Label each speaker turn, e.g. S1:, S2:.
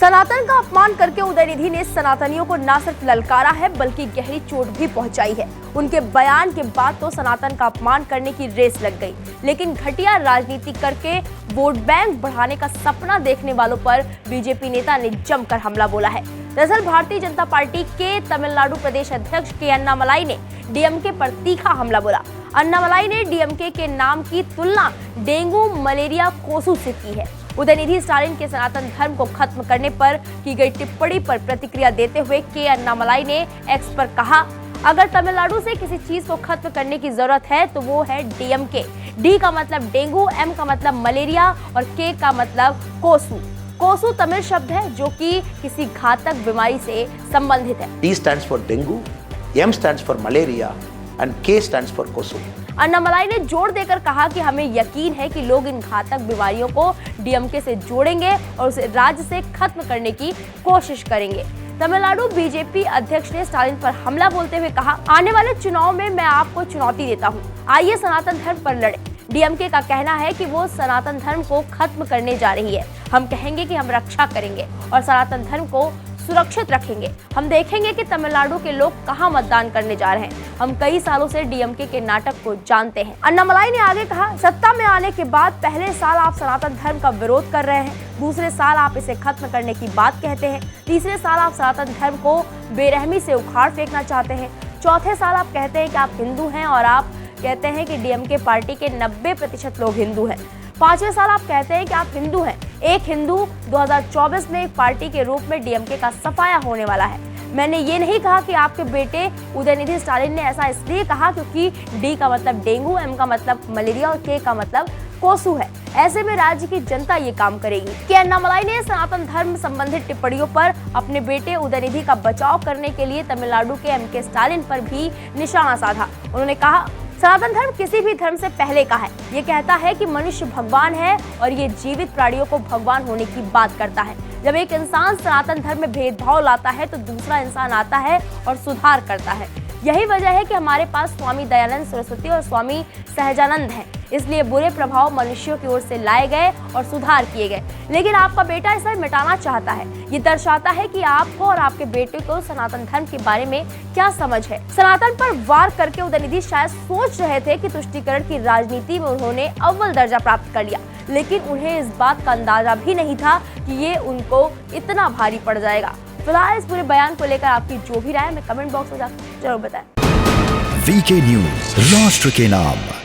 S1: सनातन का अपमान करके उदयनिधि ने सनातनियों को न सिर्फ ललकारा है बल्कि गहरी चोट भी पहुंचाई है। उनके बयान के बाद तो सनातन का अपमान करने की रेस लग गई, लेकिन घटिया राजनीति करके वोट बैंक बढ़ाने का सपना देखने वालों पर बीजेपी नेता ने जमकर हमला बोला है। दरअसल भारतीय जनता पार्टी के तमिलनाडु प्रदेश अध्यक्ष के अन्नामलाई ने डीएमके पर तीखा हमला बोला। अन्नामलाई ने डीएमके के नाम की तुलना डेंगू, मलेरिया, कोसू से की है। उदयनिधि स्टालिन के सनातन धर्म को खत्म करने पर की गई टिप्पणी पर प्रतिक्रिया देते हुए के अन्नामलाई ने एक्स पर कहा, अगर तमिलनाडु से किसी चीज को खत्म करने की जरूरत है तो वो है डीएमके। डी का मतलब डेंगू, एम का मतलब मलेरिया और के का मतलब कोसू। कोसू तमिल शब्द है जो कि किसी घातक बीमारी से संबंधित है।
S2: D stands for dengue, M stands for malaria and K stands for कोसू।
S1: Annamalai ने जोर देकर कहा कि हमें यकीन है कि लोग इन घातक बीमारियों को डीएमके से जोड़ेंगे और उसे राज्य से खत्म करने की कोशिश करेंगे। तमिलनाडु बीजेपी अध्यक्ष ने स्टालिन पर हमला बोलते हुए कहा, आने वाले चुनाव में मैं आपको चुनौती देता हूं, आइए सनातन धर्म पर लड़े। डीएमके का कहना है कि वो सनातन धर्म को खत्म करने जा रही है। हम कहेंगे कि हम रक्षा करेंगे और सनातन धर्म को सुरक्षित रखेंगे। हम देखेंगे कि तमिलनाडु के लोग कहां मतदान करने जा रहे हैं। हम कई सालों से डीएमके के नाटक को जानते हैं। अन्नामलाई ने आगे कहा, सत्ता में आने के बाद पहले साल आप सनातन धर्म का विरोध कर रहे हैं, दूसरे साल आप इसे खत्म करने की बात कहते हैं, तीसरे साल आप सनातन धर्म को बेरहमी से उखाड़ फेंकना चाहते हैं, चौथे साल आप कहते हैं कि आप हिंदू हैं और आप कहते हैं कि डीएमके पार्टी के 90% लोग हिंदू हैं, पांचवें साल आप कहते हैं कि आप हिंदू हैं। एक हिंदू 2024 में एक पार्टी के रूप में डीएमके का सफाया होने वाला है। मैंने ये नहीं कहा कि आपके बेटे उदयनिधि स्टालिन ने ऐसा इसलिए कहा क्योंकि डी का मतलब डेंगू, एम का मतलब मलेरिया और के का मतलब कोसू है। ऐसे में राज्य की जनता ये काम करेगी। के अन्नामलाई ने सनातन धर्म संबंधित टिप्पणियों पर अपने बेटे उदयनिधि का बचाव करने के लिए तमिलनाडु के एम के स्टालिन पर भी निशाना साधा। उन्होंने कहा, सनातन धर्म किसी भी धर्म से पहले का है। ये कहता है कि मनुष्य भगवान है और ये जीवित प्राणियों को भगवान होने की बात करता है। जब एक इंसान सनातन धर्म में भेदभाव लाता है तो दूसरा इंसान आता है और सुधार करता है। यही वजह है कि हमारे पास स्वामी दयानंद सरस्वती और स्वामी सहजानंद हैं। इसलिए बुरे प्रभाव मनुष्यों की ओर से लाए गए और सुधार किए गए, लेकिन आपका बेटा इसे मिटाना चाहता है। ये दर्शाता है कि आपको और आपके बेटे को सनातन धर्म के बारे में क्या समझ है। सनातन पर वार करके उदयनिधि शायद सोच रहे थे कि तुष्टीकरण की राजनीति में उन्होंने अव्वल दर्जा प्राप्त कर लिया, लेकिन उन्हें इस बात का अंदाजा भी नहीं था कि ये उनको इतना भारी पड़ जाएगा। फिलहाल इस पूरे बयान को लेकर आपकी जो भी राय है, मैं कमेंट बॉक्स में जाकर जरूर बताएं।
S3: वीके न्यूज, राष्ट्र के नाम।